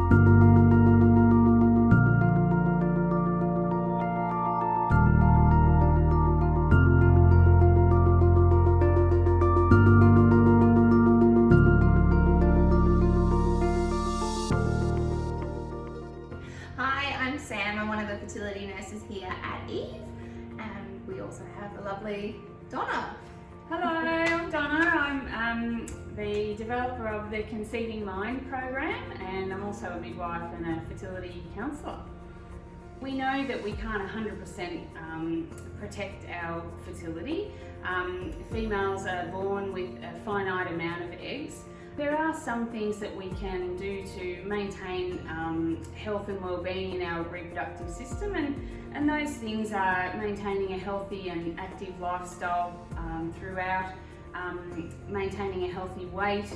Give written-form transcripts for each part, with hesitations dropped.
Hi, I'm Sam. I'm one of the fertility nurses here at Eve, and we also have the lovely Donna. Hello, I'm Donna. I'm the developer of the Conceiving Mind program, and I'm also a midwife and a fertility counsellor. We know that we can't 100% protect our fertility. Females are born with a finite amount of eggs. There are some things that we can do to maintain health and well-being in our reproductive system, and those things are maintaining a healthy and active lifestyle throughout, maintaining a healthy weight,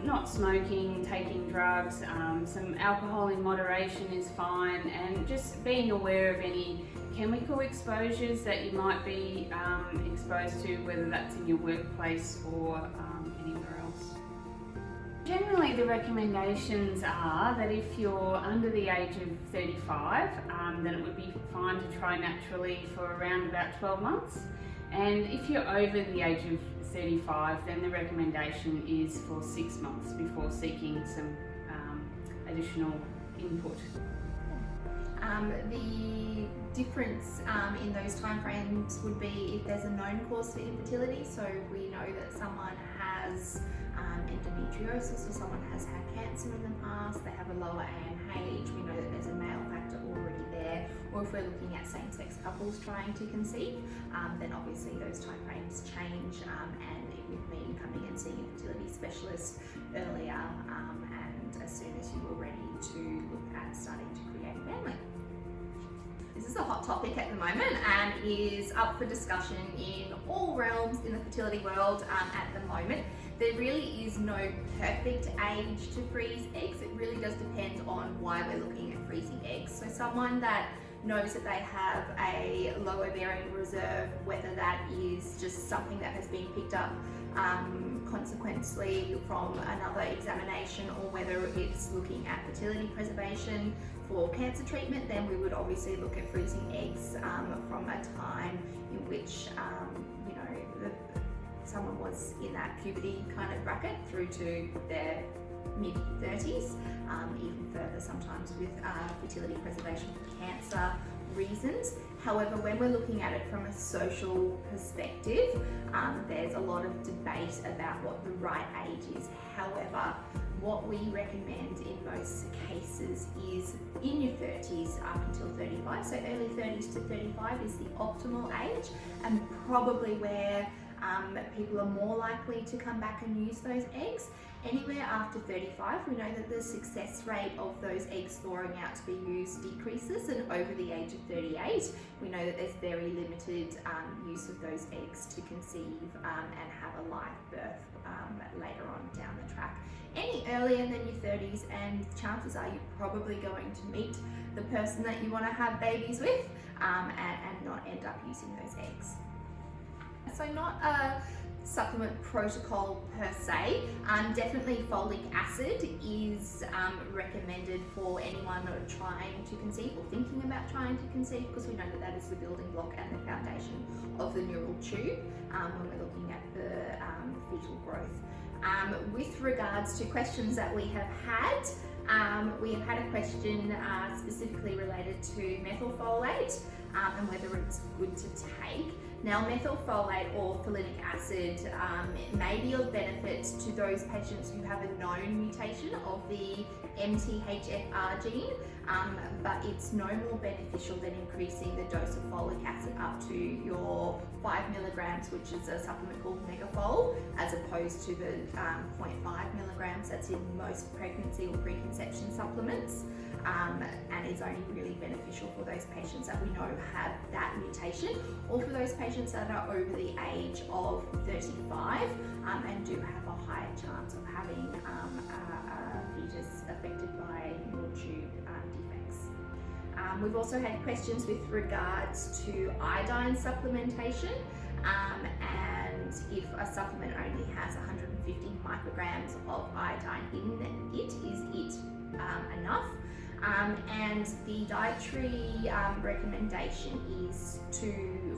not smoking, taking drugs, some alcohol in moderation is fine, and just being aware of any chemical exposures that you might be exposed to, whether that's in your workplace or anywhere else. Generally, the recommendations are that if you're under the age of 35, then it would be fine to try naturally for around about 12 months. And if you're over the age of 35, then the recommendation is for 6 months before seeking some additional input. The difference in those timeframes would be if there's a known cause for infertility. So we know that someone has endometriosis, or someone has had cancer in the past, they have a lower AMH, we know that there's a male factor already there, or if we're looking at same-sex couples trying to conceive, then obviously those timeframes change, and it would mean coming and seeing a fertility specialist earlier, and as soon as you were ready to look at starting to create a family. This is a hot topic at the moment and is up for discussion in all realms in the fertility world at the moment. There really is no perfect age to freeze eggs. It really does depend on why we're looking at freezing eggs. So someone that knows that they have a low ovarian reserve, whether that is just something that has been picked up consequently from another examination, or whether it's looking at fertility preservation for cancer treatment, then we would obviously look at freezing eggs from a time in which someone was in that puberty kind of bracket through to their mid-30s, even further sometimes with fertility preservation for cancer reasons. However, when we're looking at it from a social perspective, there's a lot of debate about what the right age is. However, what we recommend in most cases is in your 30s up until 35, so early 30s to 35 is the optimal age, and probably where people are more likely to come back and use those eggs. Anywhere after 35, we know that the success rate of those eggs thawing out to be used decreases, and over the age of 38, we know that there's very limited use of those eggs to conceive and have a live birth later on down the track. Any earlier than your 30s, and chances are you're probably going to meet the person that you want to have babies with and not end up using those eggs. So not a supplement protocol per se, definitely folic acid is recommended for anyone trying to conceive or thinking about trying to conceive, because we know that that is the building block and the foundation of the neural tube when we're looking at the fetal growth. With regards to questions that we have had a question specifically related to methylfolate and whether it's good to take. Now, methylfolate or folinic acid may be of benefit to those patients who have a known mutation of the MTHFR gene, but it's no more beneficial than increasing the dose of folic acid up to your 5 milligrams, which is a supplement called Megafol, as opposed to the 0.5 milligrams that's in most pregnancy or preconception supplements. And is only really beneficial for those patients that we know have that mutation, or for those patients that are over the age of 35 and do have a higher chance of having a fetus affected by neural tube defects. We've also had questions with regards to iodine supplementation, and if a supplement only has 150 150 micrograms of iodine in it. Is it enough? And the dietary recommendation is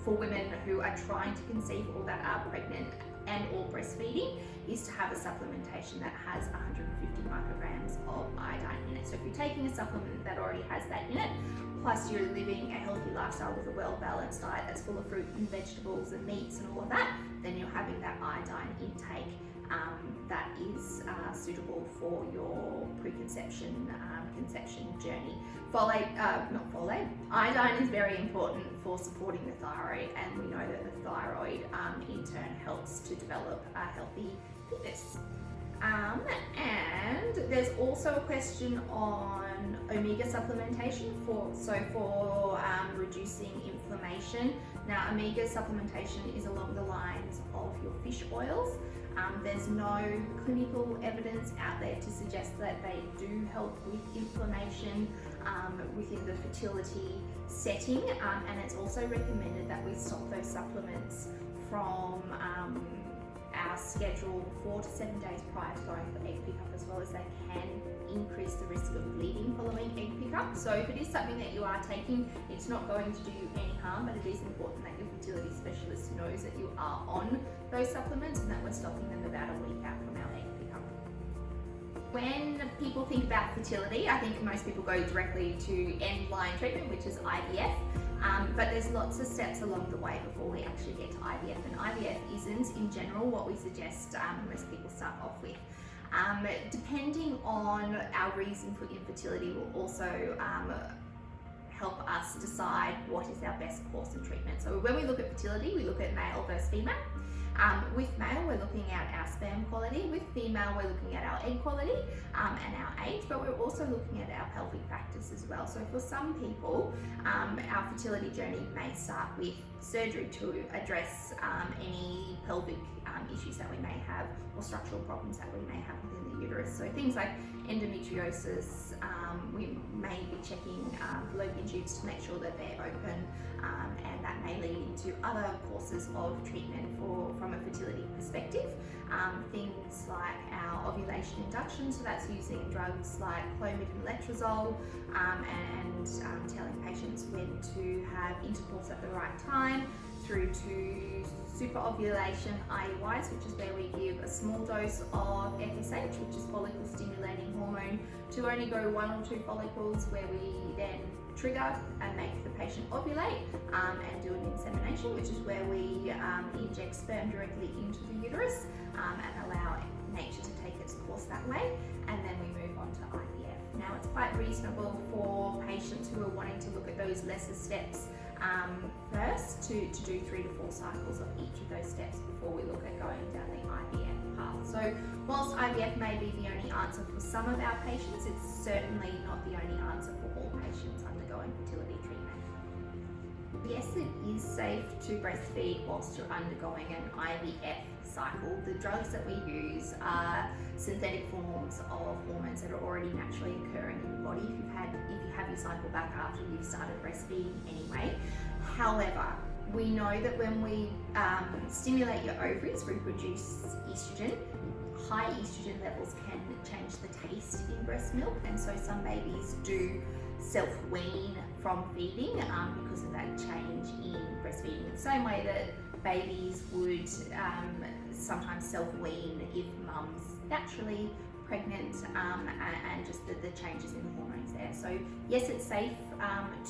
for women who are trying to conceive or that are pregnant and or breastfeeding, is to have a supplementation that has 150 micrograms of iodine in it. So if you're taking a supplement that already has that in it, plus you're living a healthy lifestyle with a well-balanced diet that's full of fruit and vegetables and meats and all of that, then you're having that iodine intake that is suitable for your preconception conception journey. Iodine is very important for supporting the thyroid, and we know that the thyroid in turn helps to develop a healthy fetus. And there's also a question on omega supplementation for reducing inflammation. Now, omega supplementation is along the lines of your fish oils. There's no clinical evidence out there to suggest that they do help with inflammation within the fertility setting, and it's also recommended that we stop those supplements from our schedule 4 to 7 days prior to going for egg pickup, as well as they can increase the risk of bleeding following egg pickup. So if it is something that you are taking, it's not going to do you any harm, but it is important that your fertility specialist knows that you are on those supplements and that we're stopping them about a week out from our egg pickup. When people think about fertility, I think most people go directly to end-line treatment, which is IVF. But there's lots of steps along the way before we actually get to IVF, and IVF isn't in general what we suggest most people start off with. Depending on our reason for infertility will also help us decide what is our best course of treatment. So when we look at fertility, we look at male versus female. With male, we're looking at our sperm quality. With female, we're looking at our egg quality and our age, but we're also looking at our pelvic factors as well. So for some people, our fertility journey may start with surgery to address any pelvic issues that we may have, or structural problems that we may have within the uterus. So things like endometriosis, we may be checking fallopian tubes to make sure that they're open, and that may lead into other courses of treatment from a fertility perspective. Things like our ovulation induction, so that's using drugs like Clomid and letrozole, and telling patients when to have intercourse at the right time, through to super ovulation IUIs, which is where we give a small dose of FSH, which is follicle stimulating hormone, to only grow 1 or 2 follicles, where we then trigger and make the patient ovulate and do an insemination, which is where we inject sperm directly into the uterus and allow nature to take its course that way, and then we move on to IVF. Now, it's quite reasonable for patients who are wanting to look at those lesser steps first to do 3 to 4 cycles of each of those steps before we look at going down the IVF path. So whilst IVF may be the only answer for some of our patients, it's certainly not the only answer for all patients undergoing fertility treatment. Yes, it is safe to breastfeed whilst you're undergoing an IVF cycle. The drugs that we use are synthetic forms of hormones that are already naturally occurring in your body if you have your cycle back after you've started breastfeeding anyway. However, we know that when we stimulate your ovaries, we produce estrogen. High estrogen levels can change the taste in breast milk, and so some babies do self-wean from feeding because of that change in breastfeeding. The same way that babies would sometimes self-wean if mum's naturally pregnant, and just the changes in the hormones there. So yes, it's safe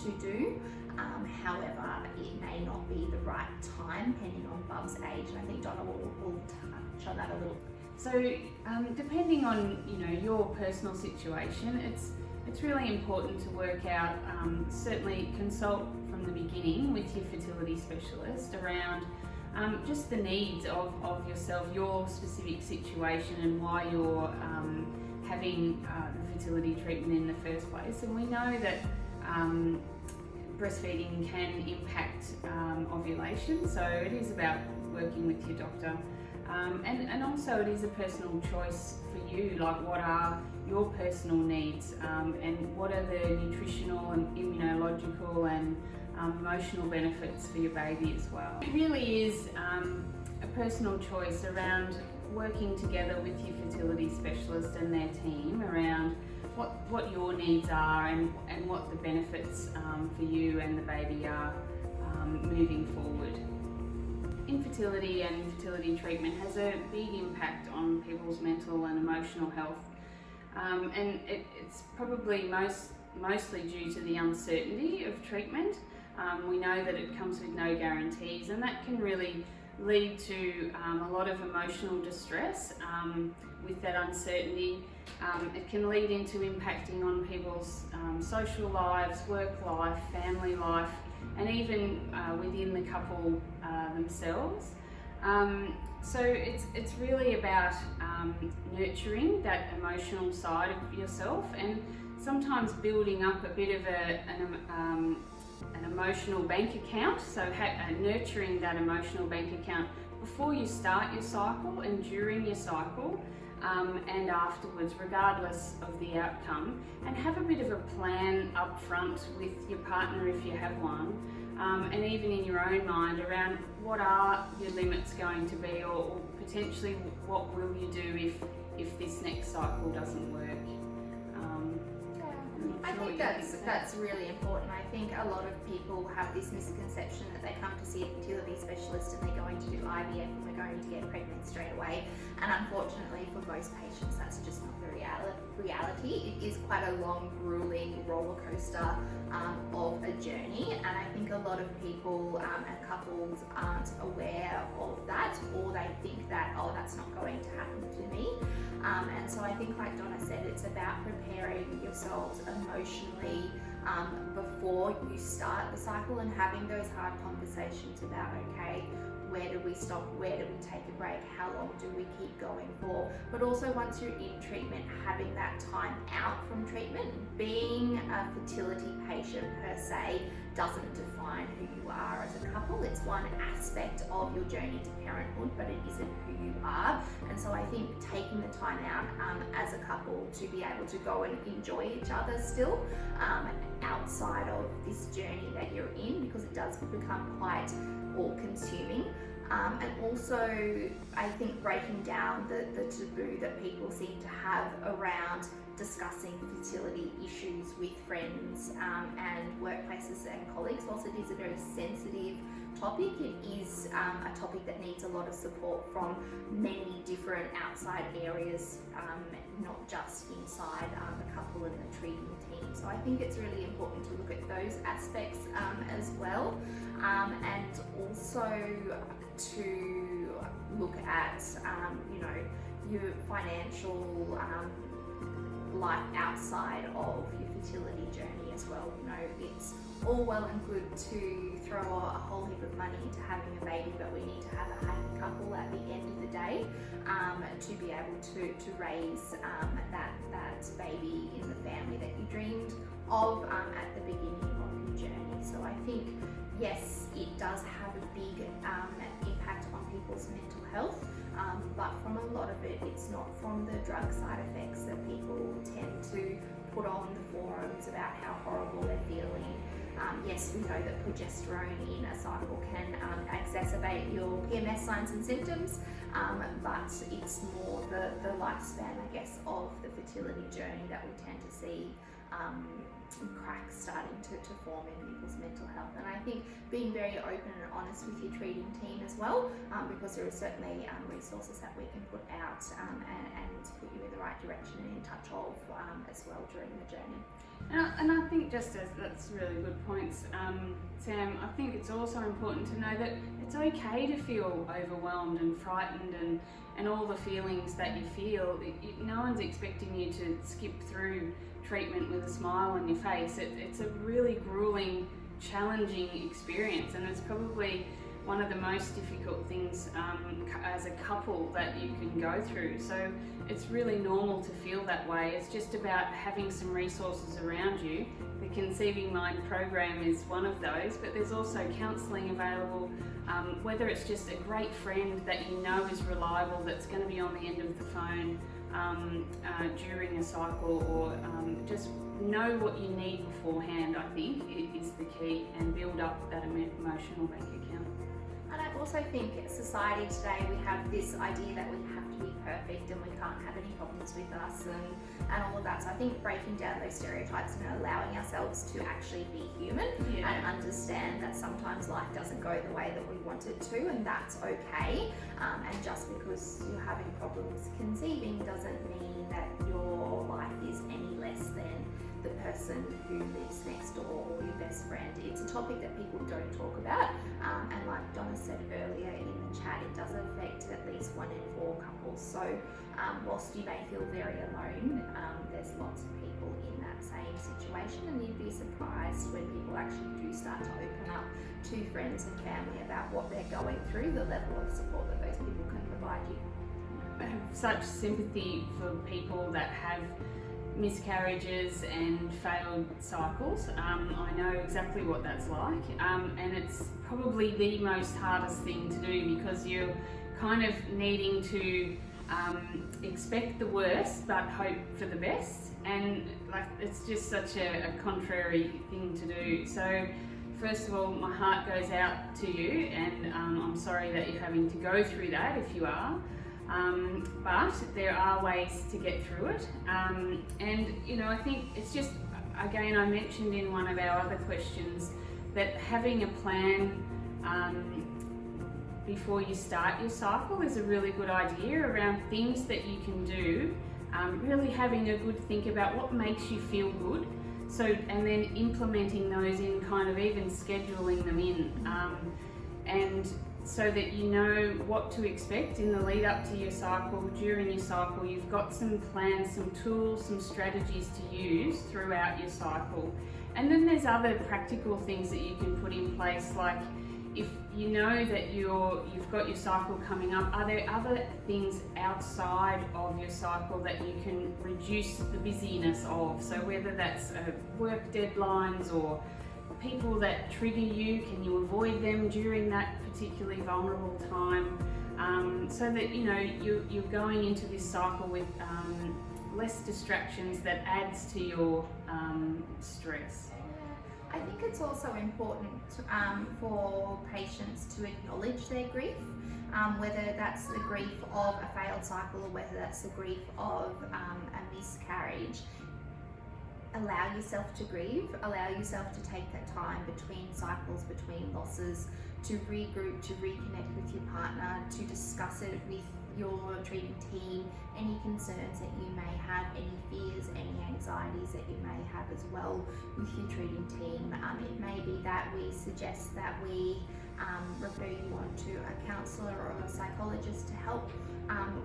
to do, however, it may not be the right time depending on bub's age. And I think Donna will touch on that a little. So depending on your personal situation, it's really important to work out, certainly consult from the beginning with your fertility specialist around just the needs of yourself, your specific situation, and why you're having the fertility treatment in the first place. And we know that breastfeeding can impact ovulation, so it is about working with your doctor. And also it is a personal choice for you, like what are your personal needs, and what are the nutritional and immunological and emotional benefits for your baby as well. It really is a personal choice around working together with your fertility specialist and their team around what your needs are and what the benefits for you and the baby are moving forward. Infertility and fertility treatment has a big impact on people's mental and emotional health, and it's probably mostly due to the uncertainty of treatment. We know that it comes with no guarantees, and that can really lead to a lot of emotional distress with that uncertainty. It can lead into impacting on people's social lives, work life, family life, and even within the couple themselves. So it's really about nurturing that emotional side of yourself, and sometimes building up a bit of an emotional bank account, so nurturing that emotional bank account before you start your cycle and during your cycle, and afterwards, regardless of the outcome, and have a bit of a plan up front with your partner if you have one, and even in your own mind around what are your limits going to be, or potentially what will you do if this next cycle doesn't work. I think that's really important. I think a lot of people have this misconception that they come to see a fertility specialist and they're going to do IVF and we're going to get pregnant straight away. And unfortunately for most patients, that's just not the reality. It is quite a long, grueling roller coaster of a journey. And I think a lot of people and couples aren't aware of that, or they think that, oh, that's not going to happen to me. And so I think, like Donna said, it's about preparing yourselves emotionally before you start the cycle and having those hard conversations about, okay, where do we stop, where do we take a break, how long do we keep going for? But also once you're in treatment, having that time out from treatment. Being a fertility patient per se doesn't define who you are as a couple. It's one aspect of your journey to parenthood, but it isn't who you are. And so I think taking the time out as a couple to be able to go and enjoy each other still outside of this journey that you're in, because it does become quite all-consuming. And also, I think breaking down the taboo that people seem to have around discussing fertility issues with friends and workplaces and colleagues. Whilst it is a very sensitive topic, it is a topic that needs a lot of support from many different outside areas, not just inside the couple and the treating team. So I think it's really important to look at those aspects as well, and also to look at your financial life outside of your fertility journey as well. It's all well and good to throw a whole heap of money into having a baby, but we need to have a happy couple at the end of the day to be able to raise that baby in the family that you dreamed of at the beginning of your journey. So I think, yes, it does have a big impact on people's mental health, but from a lot of it, it's not from the drug side effects that people tend to put on the forums about how horrible they're feeling. Yes, we know that progesterone in a cycle can exacerbate your PMS signs and symptoms, but it's more the lifespan, I guess, of the fertility journey that we tend to see cracks starting to form in people's mental health. And I think being very open and honest with your treating team as well, because there are certainly resources that we can put out and put you in the right direction and in touch of as well during the journey. And I think just as that's really good points, Sam, I think it's also important to know that it's okay to feel overwhelmed and frightened and all the feelings that you feel. No one's expecting you to skip through treatment with a smile on your face. It's a really grueling, challenging experience, and it's probably one of the most difficult things as a couple that you can go through. So it's really normal to feel that way. It's just about having some resources around you. The Conceiving Mind program is one of those, but there's also counselling available, whether it's just a great friend that you know is reliable, that's going to be on the end of the phone during a cycle, or just know what you need beforehand, I think, is the key, and build up that emotional bank account. And I also think society today, we have this idea that we have to be perfect and we can't have any problems with us and all of that. So I think breaking down those stereotypes and allowing ourselves to actually be human and understand that sometimes life doesn't go the way that we want it to, and that's okay. And just because you're having problems conceiving doesn't mean that your life is any less than the person who lives next door or your best friend. It's a topic that people don't talk about, and like Donna said earlier in the chat, it does affect at least 1 in 4 couples. So whilst you may feel very alone, there's lots of people in that same situation, and you'd be surprised when people actually do start to open up to friends and family about what they're going through, the level of support that those people can provide you. I have such sympathy for people that have miscarriages and failed cycles. I know exactly what that's like, and it's probably the most hardest thing to do because you're kind of needing to expect the worst but hope for the best, and like it's just such a contrary thing to do. So first of all, my heart goes out to you, and I'm sorry that you're having to go through that if you are. But there are ways to get through it, and you know, I think it's just, again, I mentioned in one of our other questions that having a plan before you start your cycle is a really good idea around things that you can do, really having a good think about what makes you feel good, so, and then implementing those in, kind of even scheduling them in, and so that you know what to expect in the lead up to your cycle, during your cycle. You've got some plans, some tools, some strategies to use throughout your cycle. And then there's other practical things that you can put in place, like if you know that you've got your cycle coming up, are there other things outside of your cycle that you can reduce the busyness of? So whether that's work deadlines or people that trigger you, can you avoid them during that particularly vulnerable time, so that you know you're going into this cycle with less distractions that adds to your stress. I think it's also important for patients to acknowledge their grief, whether that's the grief of a failed cycle or whether that's the grief of a miscarriage. Allow yourself to grieve, allow yourself to take that time between cycles, between losses, to regroup, to reconnect with your partner, to discuss it with your treating team, any concerns that you may have, any fears, any anxieties that you may have as well with your treating team. It may be that we suggest that we refer you on to a counsellor or a psychologist to help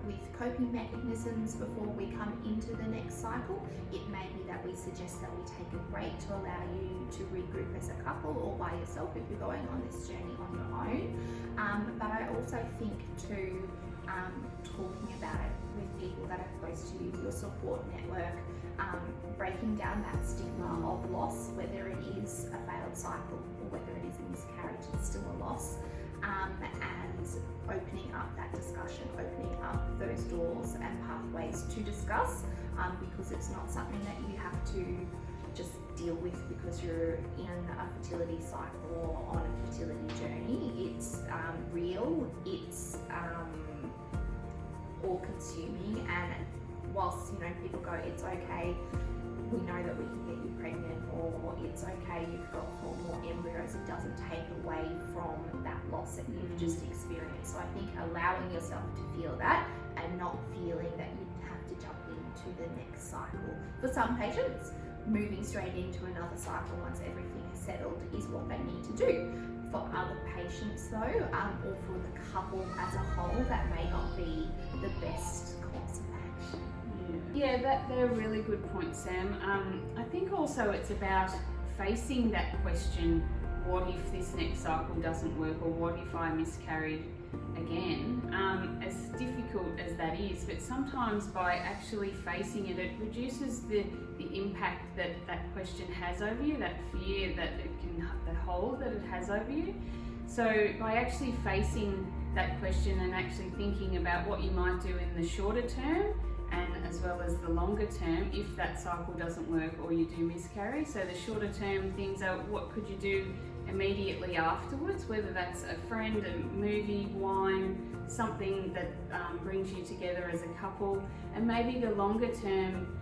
with coping mechanisms before we come into the next cycle. It may be that we suggest that we take a break to allow you to regroup as a couple or by yourself if you're going on this journey on your own. But I also think too, talking about it with people that are close to you, your support network, breaking down that stigma of loss, whether it is a failed cycle or whether it is a miscarriage, it's still a loss, and opening up that discussion, opening up those doors and pathways to discuss, because it's not something that you have to just deal with because you're in a fertility cycle or on a fertility journey. It's real, it's all-consuming, and whilst people go, it's okay, we know that we can get you pregnant, or it's okay, you've got 4 more embryos, it doesn't take away from that loss that you've just experienced. So I think allowing yourself to feel that and not feeling that you have to jump into the next cycle. For some patients, moving straight into another cycle once everything is settled is what they need to do. For other patients though, or for the couple as a whole, that may not be the best course of action. Yeah, they're really good points, Sam. I think also it's about facing that question, what if this next cycle doesn't work, or what if I miscarried again? As difficult as that is, but sometimes by actually facing it, it reduces the impact that question has over you, that fear that it can, the hold that it has over you. So by actually facing that question and actually thinking about what you might do in the shorter term and as well as the longer term if that cycle doesn't work or you do miscarry. So the shorter term things are, what could you do immediately afterwards, whether that's a friend, a movie, wine, something that brings you together as a couple. And maybe the longer term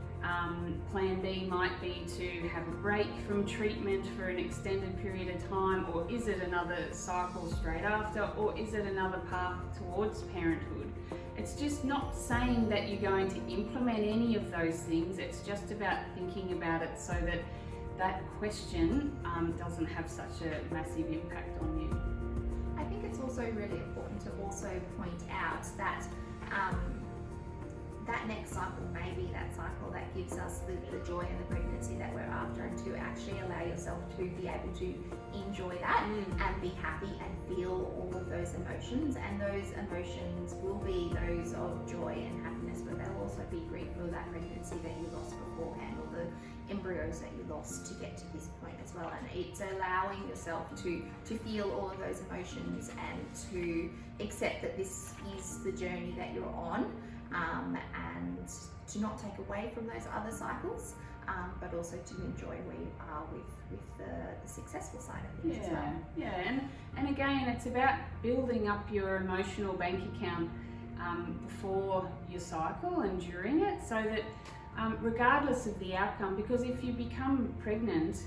plan B might be to have a break from treatment for an extended period of time, or is it another cycle straight after, or is it another path towards parenthood? It's just not saying that you're going to implement any of those things, it's just about thinking about it so that that question doesn't have such a massive impact on you. I think it's also really important to also point out that that next cycle may be that cycle that gives us the joy and the pregnancy that we're after, and to actually allow yourself to be able to enjoy that and be happy and feel all of those emotions. And those emotions will be those of joy and happiness, but they'll also be grief for that pregnancy that you lost beforehand, or the embryos that you lost to get to this point as well. And it's allowing yourself to feel all of those emotions and to accept that this is the journey that you're on. And to not take away from those other cycles, but also to enjoy where you are with the successful side of things as well. Yeah, and again, it's about building up your emotional bank account before your cycle and during it, so that regardless of the outcome, because if you become pregnant,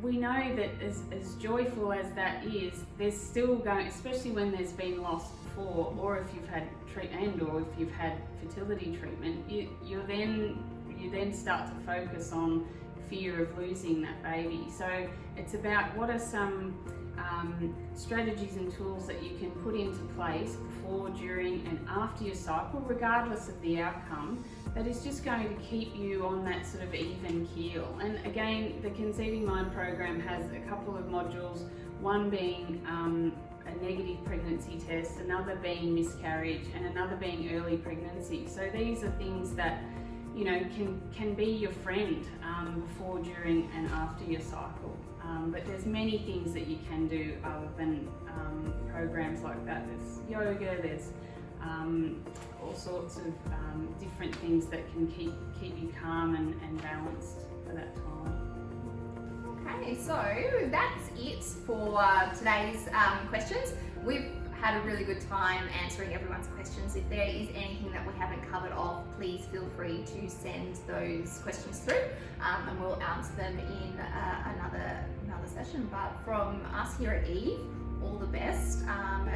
we know that as joyful as that is, there's still going, especially when there's been loss before, or if you've had treatment, or if you've had fertility treatment, you then start to focus on fear of losing that baby. So it's about what are some strategies and tools that you can put into place before, during and after your cycle, regardless of the outcome, that is just going to keep you on that sort of even keel. And again, the Conceiving Mind program has a couple of modules, one being a negative pregnancy test, another being miscarriage, and another being early pregnancy. So these are things that, you know, can be your friend before, during and after your cycle. But there's many things that you can do other than programs like that. There's yoga, there's all sorts of different things that can keep you calm and balanced for that time. Okay, so that's it for today's questions. We've had a really good time answering everyone's questions. If there is anything that we haven't covered off, please feel free to send those questions through, and we'll answer them in another session. But from us here at Eve, all the best on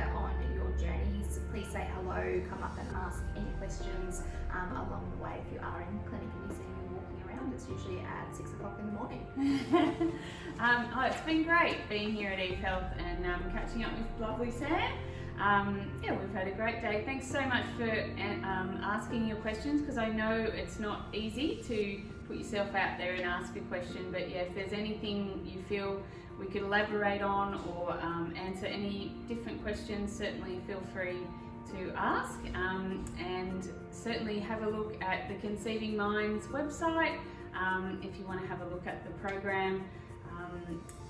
your journeys. Please say hello, come up and ask any questions along the way. If you are in clinic and you see me walking around, it's usually at 6 o'clock in the morning. It's been great being here at Eve Health and catching up with lovely Sam. We've had a great day. Thanks so much for asking your questions, because I know it's not easy to put yourself out there and ask a question, but yeah, if there's anything you feel we could elaborate on or answer any different questions, certainly feel free to ask, and certainly have a look at the Conceiving Minds website if you want to have a look at the program.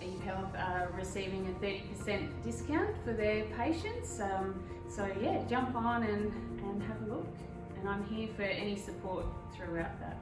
Eve Health are receiving a 30% discount for their patients, so yeah, jump on and have a look, and I'm here for any support throughout that.